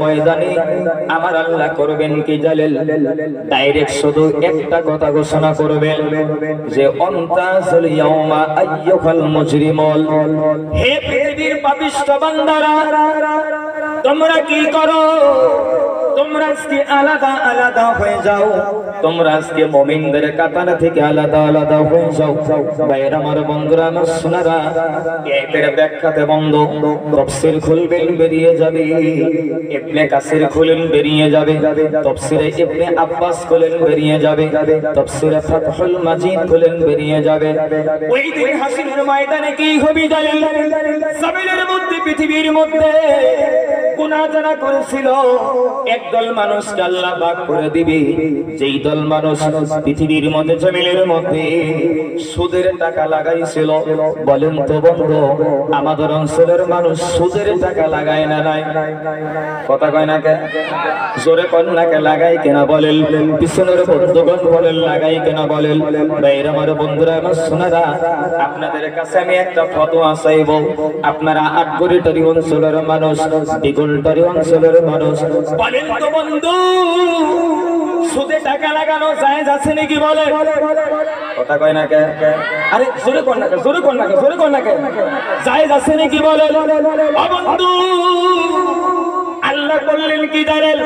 ময়দানে আমার আল্লাহ করবেন কি জালেল, ডাইরেক্ট শুধু একটা কথা ঘোষণা করবেন যে অন্তাজুল ইয়াউমা আইয়ুহাল মুজরিমুল, হে পৃথিবীর পাপিষ্ঠ বান্দারা তোমরা কি করো, তোমরা আজকে আলাদা আলাদা হয়ে যাও, তোমরা আজকে মুমিনদের কাতার থেকে আলাদা আলাদা হয়ে যাও। ভাইরা আমার, বন্ধুরা আমার, সোনারা, এর ব্যাখ্যাতে বন্ধ তাফসীর খুলবেন বেরিয়ে যাবে, ইবনে কাসির খুলেন বেরিয়ে যাবে, তাফসীরে ইবনে আব্বাস খুলেন বেরিয়ে যাবে, তাফসীরে ফাতহুল মাজিদ খুলেন বেরিয়ে যাবে। ওই দিন হাসরের ময়দানে কি হবে জানেন? জমিনের মধ্যে, পৃথিবীর মধ্যে গুনাহ যারা করেছিল একদল মানুষকে আল্লাহ ভাগ করে দিবে, যেই দল মানুষ পৃথিবীর মধ্যে, জমিনের মধ্যে সুদের টাকা লাগাইছিল। বলেন তো বন্ধু, আমাদের অঞ্চলের মানুষ সুদের টাকা লাগায় না? নাই কথা কয় না কে? জোরে কন্যাকে লাগাই কেনা বলেন? পিছনের বন্ধুগণ বলেন লাগাই কেনা বলেন? ভাইরা আমার, বন্ধুরা আমার, সোনারা, আপনাদের কাছে আমি একটা ফতোয়া চাইব। আপনারা আটগড়িটারি অঞ্চলের মানুষ, বিগুলটারি অঞ্চলের মানুষ, বলেন তো বন্ধু, সুদে টাকা লাগানো জায়েজ আছে নাকি? বলে কথা কয় না কে? আরে জোরে কর না কে, জোরে কর না কে, জোরে কর না কে? জায়েজ আছে নাকি? বলে ও বন্ধু, আল্লাহ বললেন কি জানেন?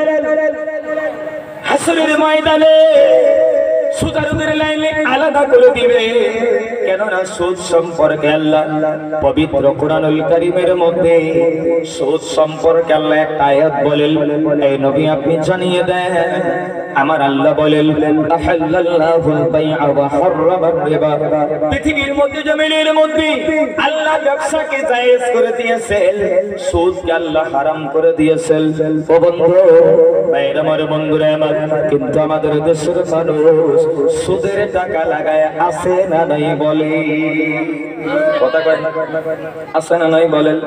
হাসরের ময়দানে সুদারুদের লাইনে আলাদা করে দিবে। কেননা সুদ সম্পর্কে আল্লাহ পবিত্র কুরআনুল কারীমের মধ্যে সুদ সম্পর্কে আল্লাহ একটা আয়াত বলেন, এই নবী আপনি জানিয়ে দেন। আমার আল্লাহ বলেন, আহাল্লাল্লাহুল বাই'a ওয়া হাররামার রিবা, পৃথিবীর মধ্যে, জমিনের মধ্যে আল্লাহ ব্যবসাকে জায়েজ করে দিয়েছেন, সুদকে আল্লাহ হারাম করে দিয়েছেন। ও বন্ধু, ভাইরা আমার, বন্ধুরা আমার, কিন্তু আমাদের দেশের মানুষ সুদের টাকা লাগায় আছে না নাই? বলে কথা কয় আছে না নাই? বলেন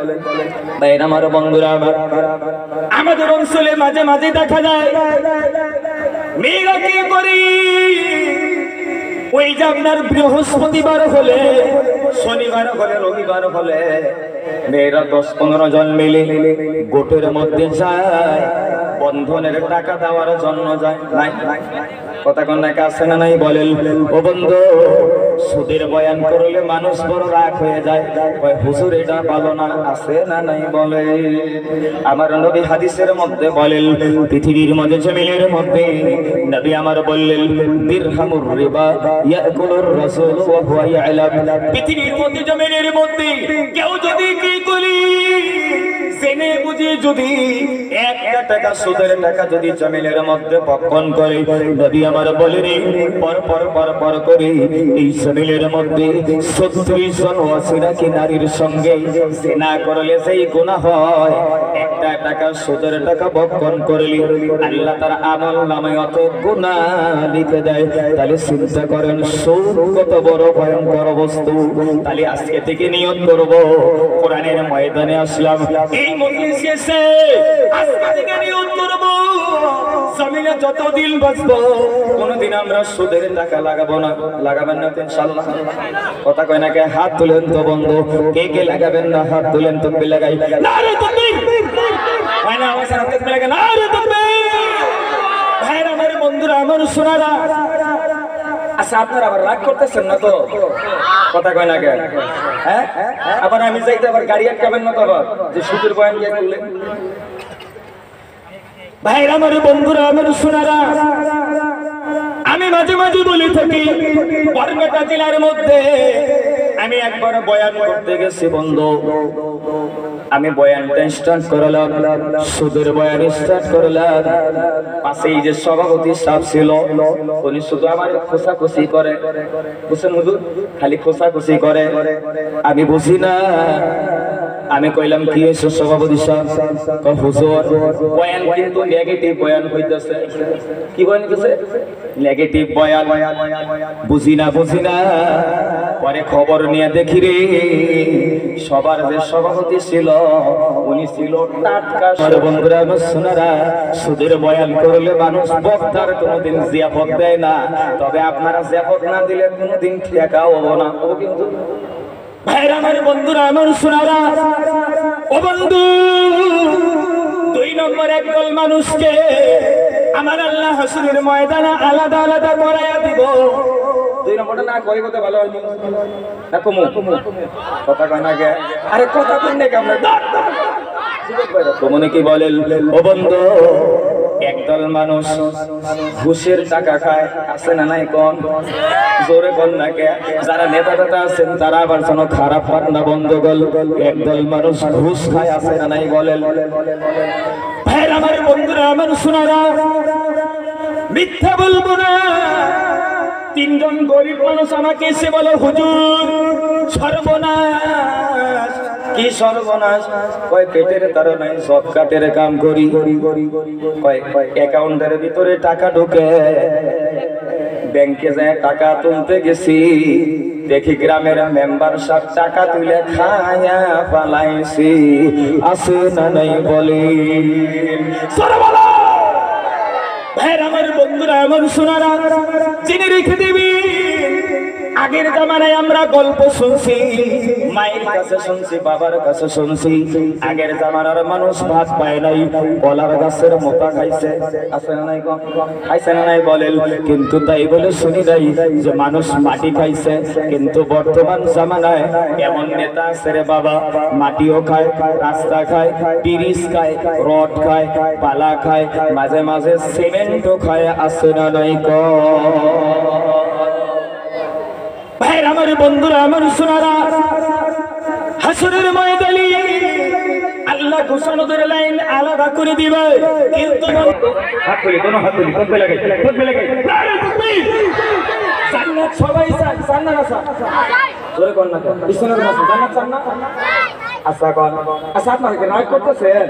ভাইরা আমার, বন্ধুরা আমার, আমাদের অঞ্চলে মাঝে মাঝে দেখা যায় মেয়েরা কি করি, ওই যে আপনার বৃহস্পতিবার হলে, শনিবার হলে, রবিবার হলে মেয়েরা 10-15 জন মিলে গোটের মধ্যে যায়, বন্ধনের টাকা দেওয়ার জন্য যায়। নাই কথা কোন নাকি আছে না নাই? বলেন ও বন্ধু, সুদের বয়ান করলে মানুষ বড় রাগ হয়ে যায়, হুজুর এটা ভালো না, আছে না নাই? বলে আমার নবী হাদিসের মধ্যে বলেন, পৃথিবীর মধ্যে, জমিনের মধ্যে নবী আমার বললেন, দিরহামুর রিবা ইয়াকুলুর রাসূল ওয়া হুয়া ইয়ালাম, পৃথিবীর মধ্যে, জমিনের মধ্যে কেউ যদি কি করি, জেনে বুঝে যদি একটা টাকা সুদের টাকা যদি জমিনের মধ্যে বক্ষণ করে, নবী আমার বলেন পর পর পর পর করে এই জমিনের মধ্যে 36 জন ওয়াসিরাকি নারীর সঙ্গে জিনা করলে যেই গুনাহ হয়, একটা টাকা সুদের টাকা বক্ষণ করলে আল্লাহ তার আমল নামে অত গুনাহ লিখে দেয়। তাহলে চিন্তা করেন সুদ কত বড় ভয়ঙ্কর বস্তু। তাহলে আজকে থেকে নিয়ত করব, কোরআনের ময়দানে আসলাম, এই মজলিসে এসে আজকে থেকে নিয়ত করব, জমিনে যতদিন বাঁচবো কোনদিন আমরা সুদের টাকা লাগাবো না। লাগাবেন না ইনশাআল্লাহ? কথা কয় না কে? হাত তুলেন তো বন্ধু, কে কে লাগাবেন না? হাত তুলেন, তুমি লাগাই। নারে তাকবীর! হয় না আমার সাথে তুমি লাগাই, নারে তাকবীর! ভাইরা আমার, বন্ধুরা আমার, সোনারা, আচ্ছা আপনারা আবার রাগ করতেছেন না তো? কথা কয় না কে? হ্যাঁ, আবার আমি যাইতে আবার গাড়ি আটকাবেন না তো আবার, যে সুদের বয়ান গিয়ে করলেন? ভাইরা আমার, বন্ধুরা আমার, সোনারা, আমি মাঝে মাঝে বলে থাকি, বরপেটা জেলার মধ্যে আমি একবার বয়ান করতে গেছি বন্ধু, আমি বয়ানটা স্টার্ট করলাম, সুদের বয়ান স্টার্ট করলাম, পাশেই যে সভাপতি সাহেব ছিল উনি শুধু আমার খোসাখুসি করে, বুঝছেন হুজুর, খালি খোসাখুসি করে, আমি বুঝি না। আমি কইলাম কি হইছে সভাপতি সাহেব? হুজুর বয়ান কিন্তু নেগেটিভ বয়ান হইতেছে। কি বয়ান হইতেছে? নেগেটিভ বয়ান। বুঝি না, বুঝি না। পরে খবর নিয়ে দেখি রে, সবার যে সভাপতি ছিল উনি ছিল টাটকা। বন্ধুরা আমার সোনারা, সুদের বয়ান করলে মানুষ বক্তার কোনোদিন জিয়াফত দেয় না, তবে আপনারা জিয়াফত না দিলে কোনোদিন ঠেকাও হবো না। ও কিন্তু ভাইরা আমার, বন্ধুরা আমার সোনারা, ও বন্ধু দুই নম্বর একদল মানুষকে আমার আল্লাহ হাসরের ময়দানে আলাদা আলাদা করাইয়া দিব। দুই নম্বরটা না কই কথা ভালো হয়নি না কমু কথা কয় না কে আরে কথা কই না কে আমরা মনে কি বলেন ও বন্ধু একদল মানুষ ঘুষের টাকা খায় আছে না নাই কোন জোরে কোন না কে যারা নেতা নেতা আছেন তারা আবার যেন খারাপ পান্না বন্ধ গল একদল মানুষ ঘুষ খায় আছে না নাই বলেন ভাইরা আমার বন্ধুরা আমার শোনারা মিথ্যা বলবো না। তিনজন গরিব মানুষ আমাকে এসে বলে হুজুর সর্বনাশ কি সর্বনাশ কয় পেটের তাড়নায় সব কাটের কাম করি কয় অ্যাকাউন্টের ভিতরে টাকা ঢুকে ব্যাংকে যায় টাকা তুলতে গেছি দেখি গ্রামের মেম্বার সব টাকা তুলে খায়া পালাইছি আছে না নাই বলি ভাইরা আমার বন্ধুরা আমার শোনারা জেনে রেখে দিবি আগের জামানায় আমরা গল্প শুনছি মায়ের কাছে শুনছি বাবার কাছে শুনছি আগের জামানার মানুষ ভাত পায় নাই কলার গাছের মোটা খাইছে আছে না নাই খাইছে না নাই বলেন কিন্তু তাই বলে শুনি নাই যে মানুষ মাটি খাইছে কিন্তু বর্তমান জামানায় এমন নেতা আছে রে বাবা মাটিও খায় রাস্তা খায় তিরিশ খায় রড খায় পালা খায় মাঝে মাঝে সিমেন্টও খায় আছে না নাই ভাইরা আমার বন্ধুরা আমার শোনারা হাসরের ময়দানে আল্লাহ ঘোষণাদের লাইন আলাদা করে দিবে কিন্তু হাত তুলি কোন হাত তুলি কত লাগাই নারে তাকবীর জান্নাত সবাই চায় জান্নাত আছে জোরে কোন না বিশ্বনাথ মাসে জান্নাত চান না আচ্ছা কোন আচ্ছা আপনারা কি নাক করতেছেন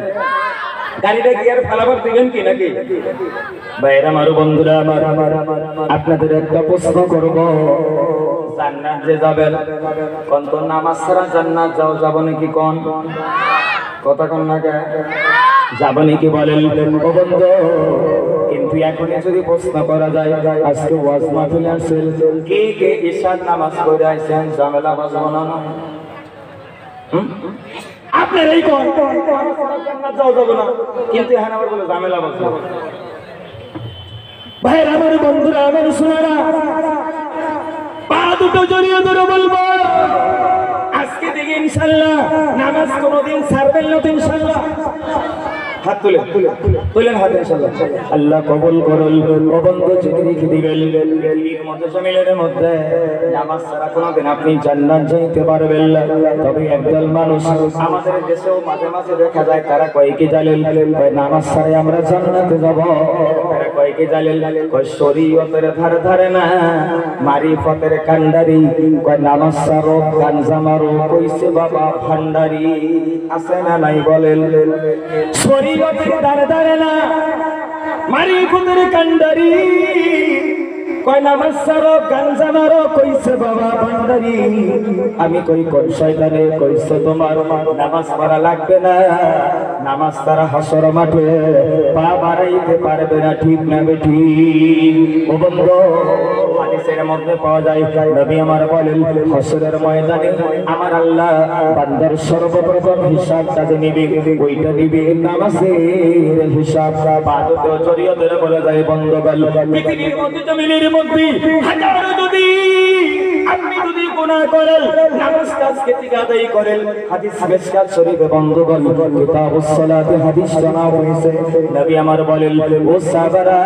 গাড়িটা গিয়ার ফেলাবার দিবেন কি নাকি ভাইরা আমার বন্ধুরা আমার আপনাদের একটা প্রশ্ন করব জান্নাত যে যাবেন কোন কোন নামাজ ছাড়া জান্নাত যাব নাকি কোন কথা কোন না কে যাব নাকি বলেন ও বন্ধু কিন্তু এখন যদি প্রশ্ন করা যায় আজকে ওয়াজ মাহফিলে আসেন কে কে ইশার নামাজ পড়ে আইছেন ঝামেলা বাজবো না আপনার এই কোন জান্নাত যাব না কিন্তু এখন আবার বলে ঝামেলা বাজবো ভাইরা আমার বন্ধুরা আমার শোনারা পা দুটো জড়িয়ে ধরে বলবো আজকে থেকে ইনশাআল্লাহ নামাজ কোনোদিন ছাড়বেন না তো ইনশাআল্লাহ হাত তুলেন হাত ইনশাআল্লাহ আল্লাহ কবুল করুন ও বন্ধু যদি লিখে দিবেন এর মধ্যে জমিনের মধ্যে নামাজ ছাড়া কোনোদিন আপনি জান্নাত যাইতে পারবেন না তবে একদল মানুষ আমাদের দেশেও মাঝে মাঝে দেখা যায় তারা কয় কি জানেন নামাজ ছাড়াই আমরা জান্নাতে যাব তারা কয় কি জানেন কয় শরীয়তের ধারে ধারে না মারিফতের কান্ডারি কয় নামাজ ছাড়ো গাঞ্জা মারো কইছে বাবা ভান্ডারি আছে না নাই বলেন শরীয়তের ধারে ধারে না মারিফতের কান্ডারি কয় নামাজ ছাড়ো গাঞ্জা মারো কইছে বাবা ভান্ডারি আমি কই কোন শয়তানে কইছে তোমার নামাজ পড়া লাগবে না নামাজ ছাড়া হাসর মাঠে পা বাড়াইতে পারবে না ঠিক না বেঠি ও বন্ধু হাদিসের মধ্যে পাওয়া যায় নবী আমার বলেন হাসরের ময়দানে আমার আল্লাহ বান্দার সর্বপ্রথম হিসাবটা যে নিবে ওইটা নিবে নামাজের হিসাব বাদতে জড়িয়ে ধরে বলা যায় বন্ধুগণ পৃথিবীর মধ্যে জমিনের মধ্যে হাজারো যদি আপনি যদি গুনাহ করেন নামাজ কাজকে ঠিক আদায় করেন হাদিস মিশকাত শরীফে বন্ধুগণ কিতাবুস সালাতে হাদিস জানা হয়েছে নবী আমার বলেন ও সাহাবারা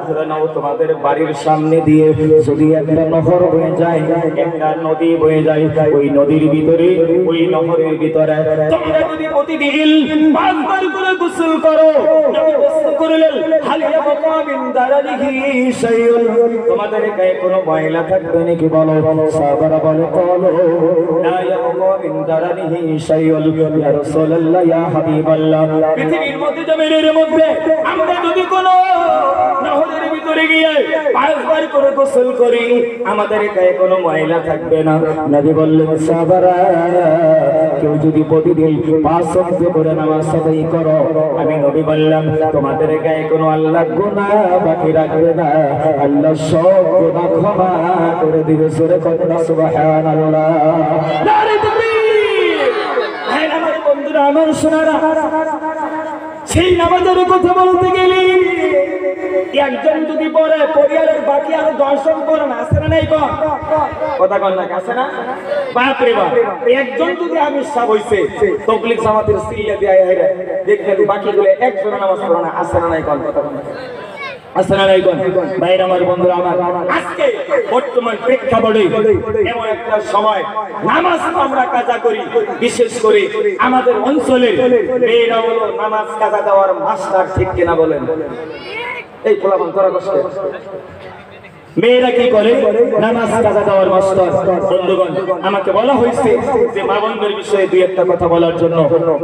ধরে নাও তোমাদের বাড়ির সামনে দিয়ে যদি একটা নহর বয়ে যায় একটা নদী বয়ে যায় ওই নদীর ভিতরে ওই নহরের ভিতরে তোমরা যদি প্রতিদিন 5 বার করে গোসল করো নবী গোসল করলেন হাল ইয়াবকা মিন দারালিহি শাইউন তোমাদের গায়ে কোনো ময়লা থাকবে নাকি বলো সাহাবারা বলে বলো লা ইয়াবকা মিন দারালিহি শাইউন ইয়া রাসূলুল্লাহ ইয়া হাবিবাল্লাহ পৃথিবীর মধ্যে জমিনের মধ্যে আমরা যদি কোনো নহরের ভিতরে গিয়ে 5 বার করে গোসল করি আমাদের গায়ে কোনো ময়লা থাকবে না নবী বললেন সাহাবারা কেউ যদি প্রতিদিন 5 ওয়াক্ত করে নামাজ আদায় করো আমি নবী বললাম তোমাদের গায়ে কোনো আল্লাহ গুনাহ বাকি রাখবে না আল্লাহ সব গুনাহ ক্ষমা করে দিবে জোরে কথা সুবহানাল্লাহ নারে তাকবীর ভাই আমার বন্ধুরা আমার শোনারা সেই নামাজের কথা বলতে গেলে একজন যদি পড়ে পরিবারের বাকি আরো 10 জন পড়ে না, আছে না নাই কথা কন না, আছে না? বাপ রে বাপ, একজন যদি আবির্ভাব হইছে তবলিগ জামাতের সিলে দিয়ে আইরা দেখবেন বাকিগুলো একজন নামাজ পড়ে না, আছে না নাই কথা কন? আসসালামু আলাইকুম ভাইরা, আমার বন্ধুরা, আমার আজকে বর্তমান প্রেক্ষাপটে এমন একটা সময় নামাজ আমরা কাজা করি, বিশেষ করে আমাদের অঞ্চলের মেয়েরা হলো নামাজ কাজা দেওয়ার মাস্টার, ঠিক কিনা বলেন? এই পোলাপান তোরা কষ্ট, মেয়েরা কি করে? নামাজ কাজা দেওয়ার মাস্টার। বন্ধুগণ, আমাকে বলা হয়েছে যে মা বোনদের বিষয়ে দুই একটা কথা বলার জন্য।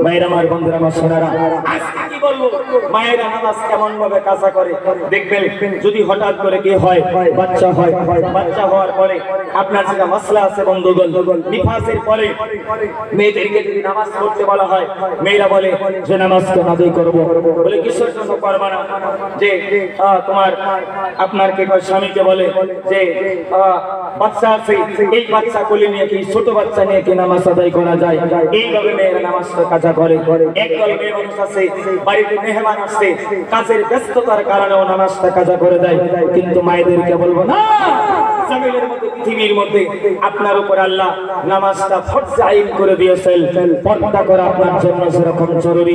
ভাইরা, আমার বন্ধুরা, আমার সোনারা, আজকে কি বলবো, মায়েরা নামাজ কেমন ভাবে কাজা করে দেখবেন। যদি হঠাৎ করে কি হয়, বাচ্চা হয়, বাচ্চা হওয়ার পরে আপনার যেটা মাসলা আছে বন্ধুগণ, নিফাসের পরে মেয়েদেরকে যদি নামাজ পড়তে বলা হয়, মেয়েরা বলে যে নামাজ কেন আদায় করবো? বলে কিসের জন্য করবা না? যে তোমার আপনার কে কয়, স্বামীকে বলে যে বাচ্চা আছে, এই বাচ্চা কোলে নিয়ে কি, ছোট বাচ্চা নিয়ে কি নামাজ আদায় করা যায়? এইভাবে মেয়েরা নামাজটা কাজা করে। একদল মেয়ে মানুষ আছে, বাড়িতে মেহমান আসছে, কাজের ব্যস্ততার কারণেও নামাজটা কাজা করে দেয়। কিন্তু মায়েদেরকে বলবো না, জামিলের মধ্যে, পৃথিবীর মধ্যে আপনার উপর আল্লাহ নামাজটা ফরজ আইন করে দিয়েছেন। পর্দা করা আপনার জন্য যেরকম জরুরি,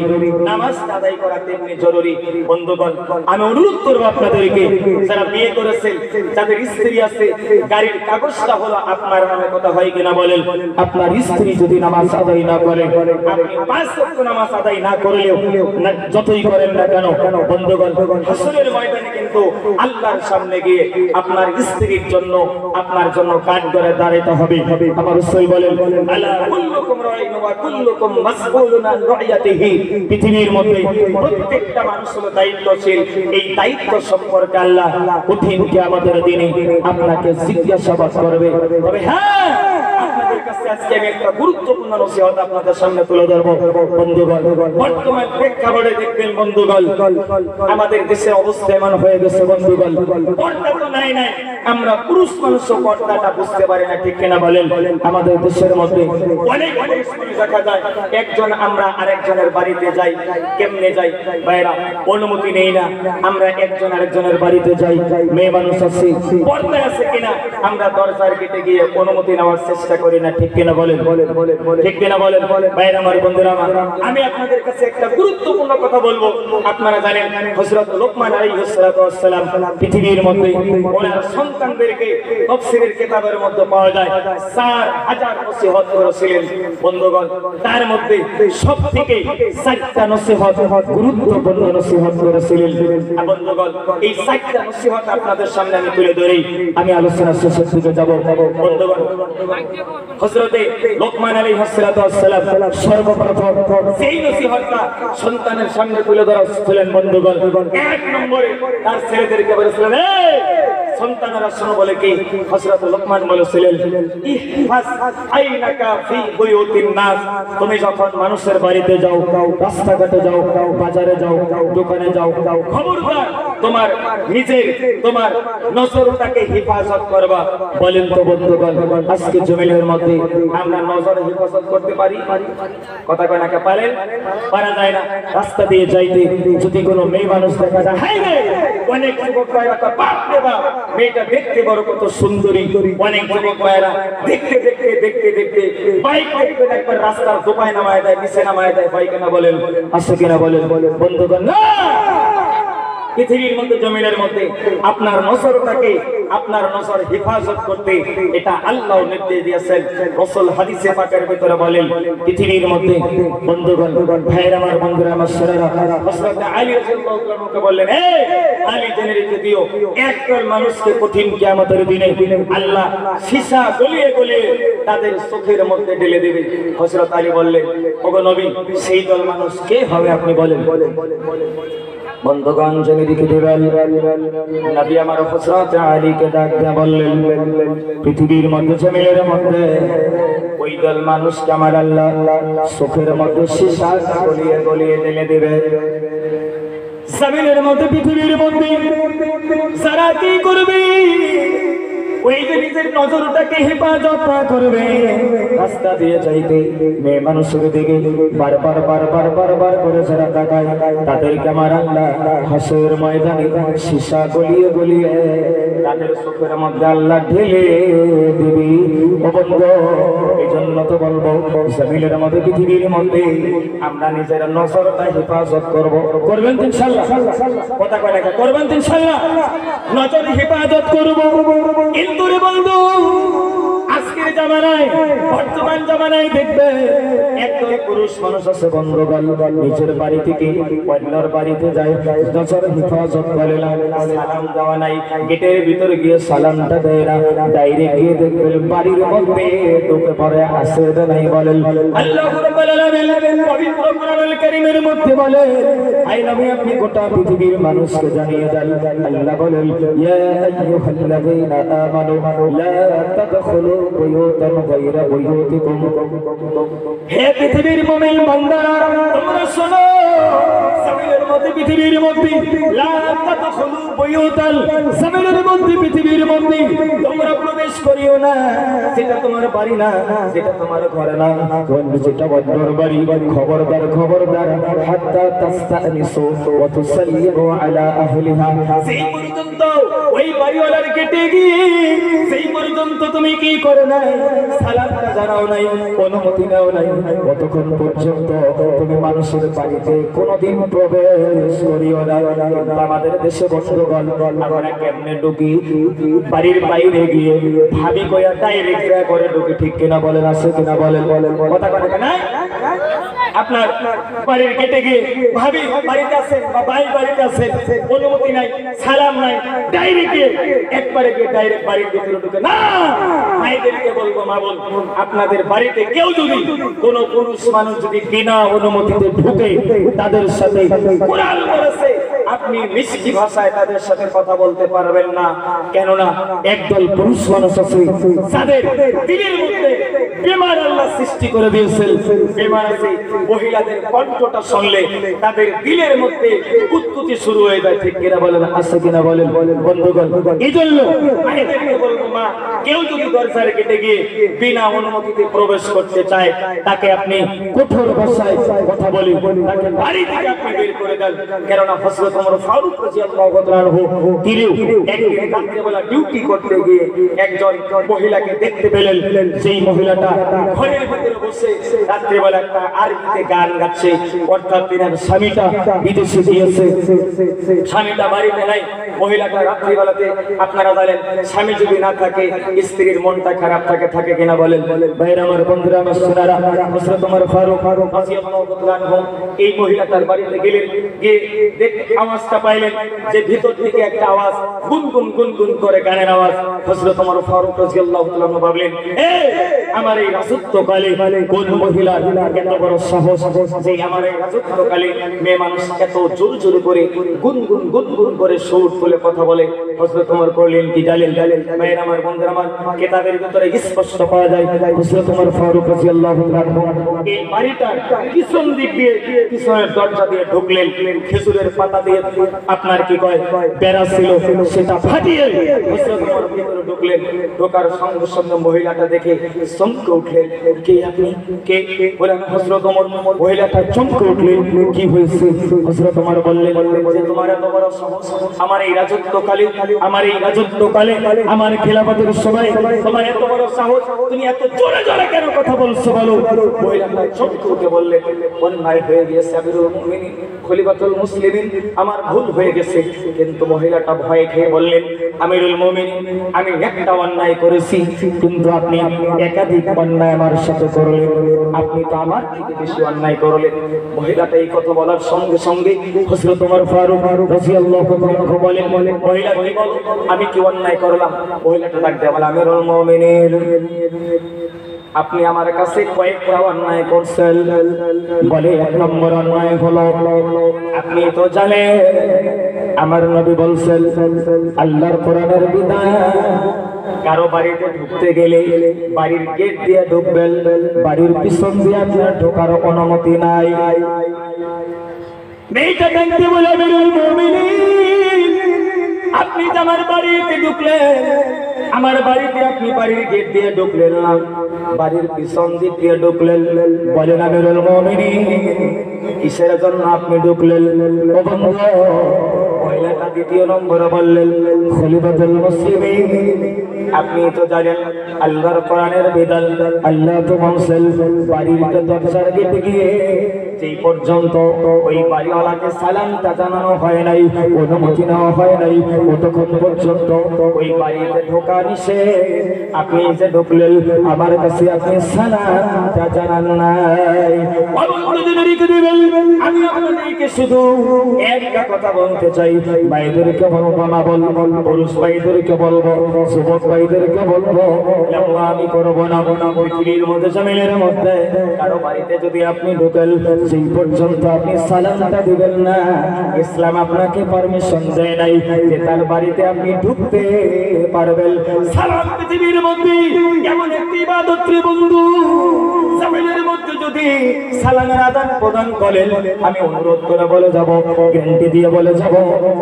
নামাজ আদায় করা তেমনি জরুরি। বন্ধুগণ, আমি অনুরোধ করবো আপনাদেরকে, যারা বিয়ে করেছেন, যাদের স্ত্রী আছে, গাড়ির কাগজটা হলো আপনার নামে, কথা হয় কিনা বলেন? আপনার স্ত্রী যদি নামাজ আদায় না করে, আপনি 5 ওয়াক্ত নামাজ আদায় না করলেও যতই করেন না কেন, বন্ধুগণ, হাসরের ময়দানে কিন্তু আল্লাহর সামনে গিয়ে আপনার স্ত্রীর জন্য, আপনার জন্য কাঠ করে দাঁড়াতে হবে। আমার রাসূল বলেন, আলা কুল্লুকুম রাইন ওয়া কুল্লুকুম মাসউলুন আন রাইয়াতিহি। পৃথিবীর মধ্যে প্রত্যেকটা মানুষ হলো দায়িত্বশীল। এই দায়িত্ব সম্পর্কে আল্লাহ কঠিন কিয়ামতের দিনে আপনাকে জিজ্ঞাসাবাদ করবে। তবে হ্যাঁ, আপনাদের কাছে আজকে আমি একটা গুরুত্বপূর্ণ নসিহত আপনাদের সামনে তুলে ধরবো। বন্ধুগণ, বর্তমান প্রেক্ষাপটে দেখবেন বন্ধুগণ, আমাদের দেশের অবস্থা এমন হয়ে গেছে বন্ধুগণ, পর্দা তো নাই, আমরা পুরুষ মানুষও পর্দাটা বুঝতে পারি না, ঠিক কিনা বলেন? আমাদের দেশের মধ্যে অনেক অনেক সময় দেখা যায় একজন আমরা আরেকজনের বাড়িতে যাই, কেমনে যাই ভাইরা? অনুমতি নেই না, আমরা একজন আরেকজনের বাড়িতে যাই, মেয়ে মানুষ আছে, পর্দা আছে কিনা আমরা দরজার গেটে গিয়ে অনুমতি নেওয়ার চেষ্টা করি না, ঠিক কিনা বলেন? ঠিক কিনা বলেন ভাইরা, আমার বন্ধুরা, আমি আপনাদের কাছে একটা গুরুত্বপূর্ণ কথা বলবো। আপনারা জানেন হযরত লোকমান আলাইহিস সালাম পৃথিবীর মধ্যে ওনার সন্তানদেরকে তাফসীরের কিতাবের মধ্যে পাওয়া যায় 4000 নসিহত করেছিলেন। বন্ধুগণ, তার মধ্যে সবথেকে 4টা নসিহত, গুরুত্বপূর্ণ নসিহত করেছিলেন। বন্ধুগণ, এই 4টা নসিহত আপনাদের সামনে আমি তুলে ধরি, আমি আলোচনা শেষের দিকে যাব। বন্ধুগণ, হযরত লোকমান আলাইহিস সালাম সর্বপ্রথম সেই নসিহতটা সন্তানের সামনে তুলে ধরেছিলেন। বন্ধুগণ, 1 নম্বরে তার ছেলেদেরকে বলেছিলেন, এই সন্তানেরা শোনো, বলে কি হযরত লোকমান বলেছিলেন, ইহফাজ আইনাকা ফি বুয়ুতিন নাস। তুমি যখন মানুষের বাড়িতে যাও, রাস্তাঘাটে যাও, বাজারে যাও, দোকানে যাও, খবরদার তোমার নিজের, তোমার নজরটাকে হেফাজত করবা। বলেন তো বন্ধুগণ, আজকে জমিনের মধ্যে আমরা নজর হেফাজত করতে পারি? কথা কয় না, কে পারেন? পারা যায় না। রাস্তা দিয়ে যাইতে যদি কোনো মেয়ে মানুষ দেখা যায়, হাই রে, অনেক যুবক ভাইরা বাপ রে বাপ, মেয়েটা দেখতে বড় কত সুন্দরী। অনেক যুবক ভাইরা দেখতে দেখতে দেখতে দেখতে বাইক দেখবেন একবার রাস্তার দোপায় নামায় দেয়, নিচে নামায় দেয়, ভাই কেনা বলেন, আসে কিনা বলেন? বন্ধুগণ, না, পৃথিবীর মধ্যে, জমিনের মধ্যে আপনার নজরটাকে, আপনার নজর হেফাজত করতে এটা আল্লাহ নির্দেশ দিয়েছেন। রাসূল হাদিসে পাকের ভিতরে বলেন, পৃথিবীর মধ্যে বন্ধুগণ, ভাইরা, আমার বন্ধুরা, আমার ছেলেরা, হযরত আলী রাদিয়াল্লাহু তাআলা বললেন, এই আলী জেনে রেখে দিও, একদল মানুষকে কঠিন কিয়ামতের দিনে আল্লাহ সীসা গলিয়ে গলিয়ে তাদের চোখের মধ্যে ঢেলে দেবে। হযরত আলী বললেন, ওগো নবী, সেই দল মানুষ কে হবে আপনি বলেন? বন্ধুগণ, জেনে রেখে দিবেন, নবী আমার হযরত আলীকে ডাক দিয়ে বললেন, পৃথিবীর মধ্যে, জমিনের মধ্যে ওই দল মানুষকে আমার আল্লাহ চোখের মধ্যে সীসা গলিয়ে গলিয়ে ঢেলে দেবে। জমিনের মধ্যে, পৃথিবীর মধ্যে যারা কি করবে, ওই যে নিজের নজরটাকে হেফাজত না করবে, রাস্তা দিয়ে যাইতে মেয়ে মানুষের দিকে বারবার বারবার বারবার করে যারা তাকায়, তাদেরকে আমার আল্লাহ হাসরের ময়দানে সীসা গলিয়ে গলিয়ে তাদের চোখের মধ্যে আল্লাহ ঢেলে দিবি। ও বন্ধু, এই জন্য তো বলবো জমিনের মধ্যে, পৃথিবীর মধ্যে আমরা নিজের নজরটা হেফাজত করব। করবেন তো ইনশাআল্লাহ? কথা কয় না, করবেন তো ইনশাআল্লাহ? নজর হেফাজত করব। কিন্তু রে বন্ধু, আজকের জামানায়, বর্তমান জামানায় দেখবে একদল পুরুষ মানুষ আছে বন্ধুগণ, নিজের বাড়ি থেকে অন্যর বাড়িতে যায়, নজর হেফাজত করে না, সালাম দেওয়া নাই, গেটের ভিতরে গিয়ে সালামটা দেয় না, ডাইরেক্ট গিয়ে দেখবেন বাড়ির মধ্যে ঢুকে পড়ে আসে নাই। বলেন আল্লাহ রাব্বুল আলামিন পবিত্র কোরআনুল কারীমের মধ্যে বলে, আই নবী আপনি গোটা পৃথিবীর মানুষকে জানিয়ে দেন, আল্লাহ বলেন ইয়া আইয়ুহাল্লাযীনা আমানু লা তাদখুলু বুয়ুতান গায়রা বুয়ুতিকুম। হে পৃথিবীর মুমিন বান্দারা, তোমরা শোনো, জমিনের মধ্যে, পৃথিবীর মধ্যে লা তাদখুলু বুয়ুতান, জমিনের মধ্যে, পৃথিবীর মধ্যে তোমরা প্রবেশ করিও না যেটা তোমার বাড়ি না, যেটা তোমার ঘর না, যেটা অন্যর বাড়ি। খবরদার খবরদার, হাত্তা তাস্তানিসু ওয়া তুসাল্লিমু আলা আহলিহা, সেই পর্যন্ত ওই বাড়িওয়ালার গেটে গিয়ে সেই পর্যন্ত তুমি কি করো না, সালামটা জানাও নাই, অনুমতি নাও নাই, কতক্ষণ পর্যন্ত তুমি মানুষের বাড়িতে কোনোদিন প্রবেশ করিও না। আমাদের দেশে বন্ধুগণ, আমরা কেমনে ঢুকি, বাড়ির বাইরে গিয়ে ভাবি কয়া ডাইরেক্ট করে ঢুকি, ঠিক কিনা বলেন? আছে কিনা বলেন? কথা বলে না? আপনার বাড়ির গেটে গিয়ে ভাবি বাড়িতে আছেন বা ভাই বাড়িতে আছেন, অনুমতি নাই, সালাম নাই, ডাইরেক্ট একবারে গিয়ে ডাইরেক্ট বাড়ির ভিতরে ঢুকে না। মায়েদেরকে বলবো, মা বোন, আপনাদের বাড়িতে কেউ যদি কোন পুরুষ মানুষ যদি বিনা অনুমতিতে ঢুকে, তাদের সাথে কোরআন বলেছে আপনি মিষ্টি ভাষায় তাদের সাথে কথা বলতে পারবেন না। কেননা একদল পুরুষ মানুষ আছে যাদের দিলের মধ্যে বেমার আল্লাহ সৃষ্টি করে দিয়েছেন। বেমার আছে, মহিলাদের কণ্ঠটা শুনলে তাদের দিলের মধ্যে কুতকুতি শুরু হয়ে যায়, ঠিক কিনা বলেন? আছে কিনা বলেন বন্ধুগণ? এই জন্য মায়েদেরকে বলবো, মা, কেউ যদি দরজার গেটে গিয়ে বিনা অনুমতিতে প্রবেশ করতে চায়, তাকে আপনি কঠোর ভাষায় কথা বলি, তাকে বাড়ি থেকে আপনি বের করে দেন। কেননা হযরত ওমর ফারুক রাদিয়াল্লাহু তাআলা আনহু তিনিও একদিন রাত্রিবেলা ডিউটি করতে গিয়ে একজন মহিলাকে দেখতে পেলেন, যেই মহিলাটা ঘরের ভিতরে বসে রাত্রিবেলা একটা আরবিতে গান গাচ্ছে, অর্থাৎ তিনার স্বামীটা বিদেশে গিয়েছে, স্বামীটা বাড়িতে নাই। মহিলাটা রাত্রিবেলাতে, আপনারা বলেন স্বামী যদি না থাকে স্ত্রীর মনটা খারাপ থাকে, থাকে কিনা বলেন? ভাইরা আমার, বন্ধুরা আমার, সোনারা, হযরত ওমর ফারুক রাদিয়াল্লাহু তাআলা আনহু এই মহিলাটার বাড়িতে গেলেন, গিয়ে আওয়াজটা পাইলেন যে ভিতর থেকে একটা আওয়াজ, গুনগুন গুনগুন করে গানের আওয়াজ। হযরত ওমর ফারুক রাদিয়াল্লাহু তাআলা আনহু ভাবলেন, আমার এই রাজত্বকালে কোন মহিলার এত বড় সাহস যে আমার এই রাজত্বকালে মেয়ে মানুষ এত জোর জোর করে গুনগুন গুনগুন করে সুর তুলে কথা বলে। হযরত ওমর করলেন কি জানেন? ভাইরা আমার, বন্ধুরা আমার, কিতাবের ভিতরে স্পষ্ট পাওয়া যায় হযরত ওমর ফারুক রাদিয়াল্লাহু তাআলা আনহু এই বাড়িটার পিছন দিক দিয়ে, পিছনের দরজা দিয়ে ঢুকলেন, খেজুরের পাতা দিয়ে আপনার কি কয় বেড়া ছিল, সেটা ফাটিয়ে হযরত ওমর ভিতরে ঢুকলেন। ঢোকার সঙ্গে সঙ্গে মহিলাটা দেখে চমকে উঠলেন, কে আপনি? কে? বলেন হযরত ওমর। মহিলাটা চমকে উঠলেন, কি হয়েছে? হযরত ওমর বললেন যে তোমার এত বড় সাহস, আমার এই রাজত্বকালে, আমার এই রাজত্বকালে, আমার খেলাফতের সময় তোমার এত বড় সাহস, তুমি এত জোরে জোরে কেন কথা বলছো বলো? মহিলাটা চমকে উঠে বললেন, অন্যায় হয়ে গেছে আমিরুল মুমিনিন, খলিফাতুল মুসলিমিন, আমার ভুল হয়ে গেছে। কিন্তু মহিলাটা ভয় খেয়ে বললেন, আমিরুল মুমিনিন, আমি একটা অন্যায় করেছি, কিন্তু আপনি একাধিক অন্যায় আমার সাথে করলেন, আপনি তো আমার থেকে বেশি অন্যায় করলেন। মহিলাটা এই কথা বলার সঙ্গে সঙ্গে হযরত ওমর ফারুক রাদিয়াল্লাহু তাআলা বলেন, মহিলা কি বল, আমি কি অন্যায় করলাম? মহিলাটা ডাক দিয়ে বলে, আমিরুল মুমিনিন, আপনি আমার কাছে কয়েকটা অন্যায় করছেন। বলে, এক নম্বর অন্যায় হলো, আপনি তো জানেন আমার নবী বলছেন, আল্লাহর কোরআনের বিধান, কারো বাড়িতে ঢুকতে গেলে বাড়ির গেট দিয়ে ঢুকবেন, বাড়ির পিছন দিয়ে আপনার ঢোকার অনুমতি নাই। মেয়েটা দেখতে বলে, আমিরুল মুমিনিন, আপনি আমার বাড়িতে ঢুকলেন, আমার বাড়ি আপনি বাড়ির গেট দিয়ে ঢুকলেন না, বাড়ির পিছন দিক দিয়ে ঢুকলেন। বলেন আমিরুল মুমিনিন, কিসের জন্য আপনি ঢুকলেন? ও বন্ধু, পয়লাটা দ্বিতীয় নম্বরে বললেন খলিফাতুল মুসলিমিন। আপনি তো জানেন আল্লাহর কোরআনের বিধান, আল্লাহ তো বলছেন বাড়ির দরজার গেটে গিয়ে যেই পর্যন্ত ওই বাড়িওয়ালাকে সালামটা জানানো হয় নাই, অনুমতি নেওয়া হয় নাই, ততক্ষণ পর্যন্ত ওই বাড়িতে ঢোকা নিষেধ। আপনি যে ঢুকলেন, আমার কাছে আপনি সালামটা জানান নাই। আমি আপনাদেরকে শুধু একটা কথা বলতে চাই, ভাইদেরকে বলবো না, বলবো পুরুষ ভাইদেরকে বলবো, যুবক ভাইদেরকে বলবো, আমি করবো না। পৃথিবীর মধ্যে জমিনের মধ্যে কারো বাড়িতে যদি আপনি ঢুকেন, সেই পর্যন্ত আপনি সালামটা দিবেন না। ইসলাম আপনাকে পারমিশন দেয় নাই যে তার বাড়িতে আপনি ঢুকতে পারবেন। সালাম পৃথিবীর মধ্যে এমন একটি ইবাদত রে বন্ধু, জমিনের মধ্যে যদি সালামের আদান প্রদান করেন, আমি অনুরোধ করে বলে যাব, গ্যারান্টি দিয়ে বলে যাব,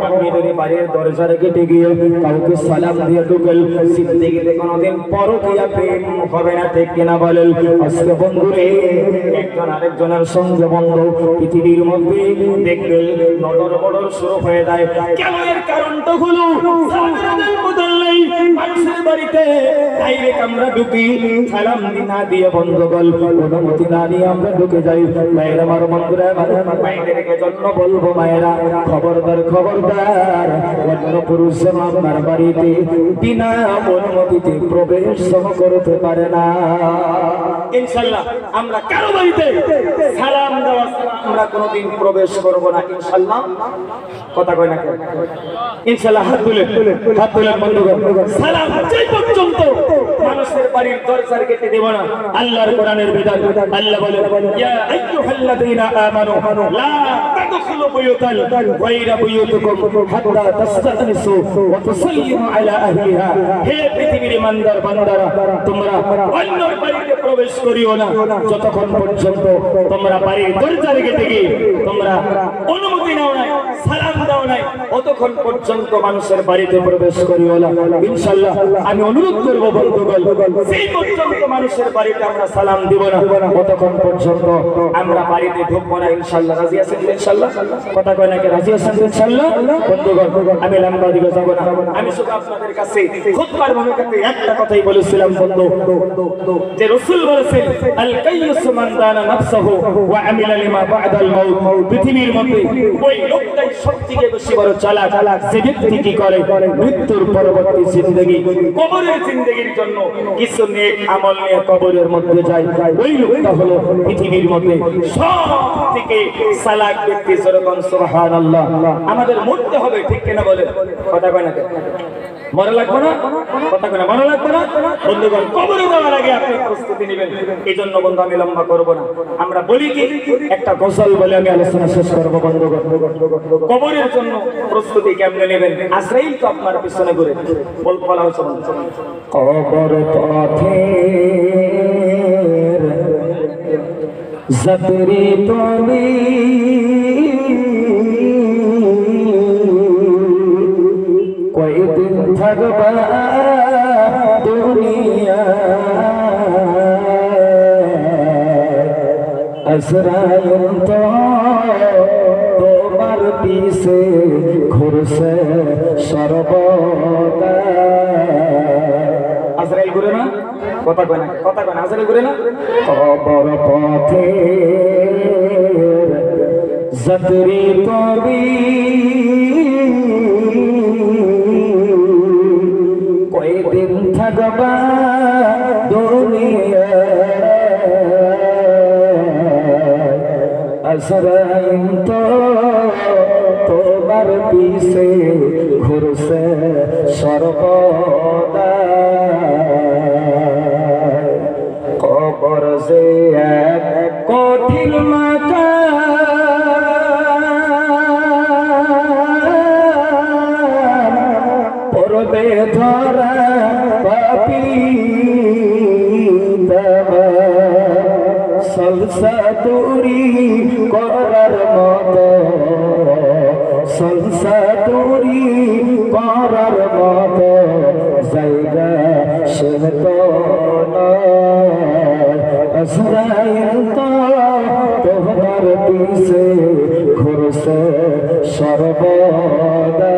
আপনি যদি বাড়ির দরজার গেটে গিয়ে কাউকে সালাম দিয়ে ঢুকেন, জিন্দেগিতে কোনোদিন পরকীয়া প্রেম হবে না, ঠিক কিনা বলেন? আজকে বন্ধুরে একজন আরেকজনের সঙ্গে বন্ধু পৃথিবীর মধ্যে দেখবেন নডর বডর শুরু হয়ে যায়। কেন? এর কারণটা হলো মানুষের বাড়িতে ডাইরেক্ট আমরা ঢুকি, সালাম না দিয়ে বন্ধুগণ অনুমতি না নিয়ে আমরা ঢুকে যাই। মায়েরা, আমার বন্ধুরা, মায়েদেরকে জন্য বলবো, মায়েরা খবরদার, খবরদার, অন্য পুরুষ আপনার বাড়িতে বিনা অনুমতিতে প্রবেশ করতে পারে না। ইনশাআল্লাহ আমরা কারো বাড়িতে সালাম দেওয়া আমরা কোনোদিন প্রবেশ করব না, ইনশাআল্লাহ। কথা কয় না কেন? ইনশাআল্লাহ হাত তুলে বন্ধুগণ, সালাম যে পর্যন্ত মানুষের বাড়ির দরজার গেটে দেব না, আল্লাহর কোরআনের বিধান। আল্লাহ বলে, ইয়া আইয়ুহাল্লাযীনা আমানু লা তাদখুলু বুয়ুতান গায়রা বুয়ুতিকুম হাত্তা তাস্তানিসু ওয়া তুসাল্লিমু আলা আহলিহা। হে পৃথিবীর ইমানদার বান্দারা, তোমরা অন্য বাড়িতে প্রবেশ করিও না যতক্ষণ পর্যন্ত তোমরা বাড়ির দরজার গেটে গিয়ে তোমরা অনুমতি নাও নাই, সালাম দাও নাই, অতক্ষণ পর্যন্ত মানুষের বাড়িতে প্রবেশ করিও না। ইনশাআল্লাহ আমি অনুরোধ করব বন্ধুগণ, সেই পর্যন্ত মানুষের বাড়িতে আমরা সালাম দিব না, অতক্ষণ পর্যন্ত আমরা বাড়িতে ঢুকবো না। ইনশাআল্লাহ রাজি আছেন? ইনশাআল্লাহ কথা কয় নাকি? রাজি আছেন ইনশাআল্লাহ? বন্ধুগণ, আমি লম্বা দিকে যাব না, আমি শুধু আপনাদের কাছে খুতবার ভূমিকাতে একটা কথাই বলেছিলাম বন্ধু, যে রাসূল বলেছেন আল কাইয়ুস মান দানা নাফসাহু ওয়া আমিলা লিমা বা'দাল মাউত। পৃথিবীর মধ্যে ওই লোকটাই সবথেকে বেশি বড় চালাক যে ব্যক্তি কি করে মৃত্যুর পরবর্তী জিন্দেগি, কবরের জিন্দেগির জন্য কিছু নেক আমল নিয়ে কবরের মধ্যে যায়। ওই লোকটা হলো পৃথিবীর মধ্যে সবথেকে চালাক ব্যক্তি। যেরকম সুবহানাল্লাহ। আমাদের মরতে হবে, ঠিক কিনা বলে? কথা কয় না কেন? মনে লাগবে না? কথা কয় না, মনে লাগবে না? বন্ধুগণ, কবরে যাওয়ার আগে আপনি প্রস্তুতি নেবেন। এই জন্য বন্ধু আমি লম্বা করব না, আমরা বলি কি একটা গজল বলে আমি আলোচনা শেষ করব। বন্ধুগণ, কবরের জন্য প্রস্তুতি কেমনে নেবেন? আজরাইল তো আপনার পিছনে ঘুরে বলা হয়েছে, কবর পথের যাত্রী তুমি, কয়দিন থাকবা দুনিয়া, আজরাইল তো তোমার পিছে ঘুরছে সর্বদা। আজরাইল ঘুরে না? কথা কয় না, কথা কয় না, আজরাইল ঘুরে না? কবর পথের যাত্রী তুমি, কয়দিন থাকবা দুনিয়া, আজরাইল তো তোমার পিছে ঘুরছে সর্বদা। কবর যে এক কঠিন মাথা, পড়বে ধরা পাপী সংসাতুরি করার মতো, সংসাতুরি করার মতো জায়গা সে তো আজরাইল তো তোমার পিছে ঘুরছে সর্বদা।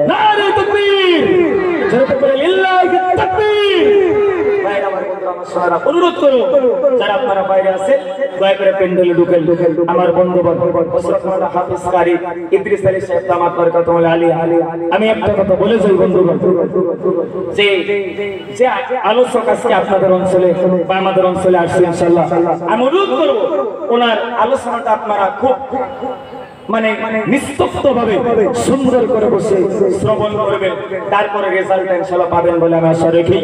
নারে তাকবীর, জোরে তাকবীর, লিল্লাহি তাকবীর। ভাইরা আমার বন্ধুরা, আমার সোনারা, অনুরোধ করো যারা আপনারা বাইরে আছেন দয়া করে প্যান্ডেলে ঢুকেন। আমার বন্ধু হযরত মাওলানা হাফেজ কারি ইদ্রিস আলী সাহেব দামাত বরকাতুল আলী, আমি একটা কথা বলে যাই বন্ধুগণ, যে যে আলোচক আজকে আপনাদের অঞ্চলে বা আমাদের অঞ্চলে আসছে ইনশাআল্লাহ, আমি অনুরোধ করব ওনার আলোচনাটা আপনারা খুব মানে নিস্তব্ধভাবে সুন্দর করে বসে শ্রবণ করবেন, তারপরে রেজাল্ট ইনশাআল্লাহ পাবেন বলে আমি আশা রাখি।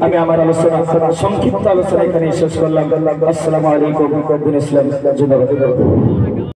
আমি আমার আলোচনা, সংক্ষিপ্ত আলোচনা এখানে শেষ করলাম। আসসালামু আলাইকুম। ইসলাম জিন্দাবাদ।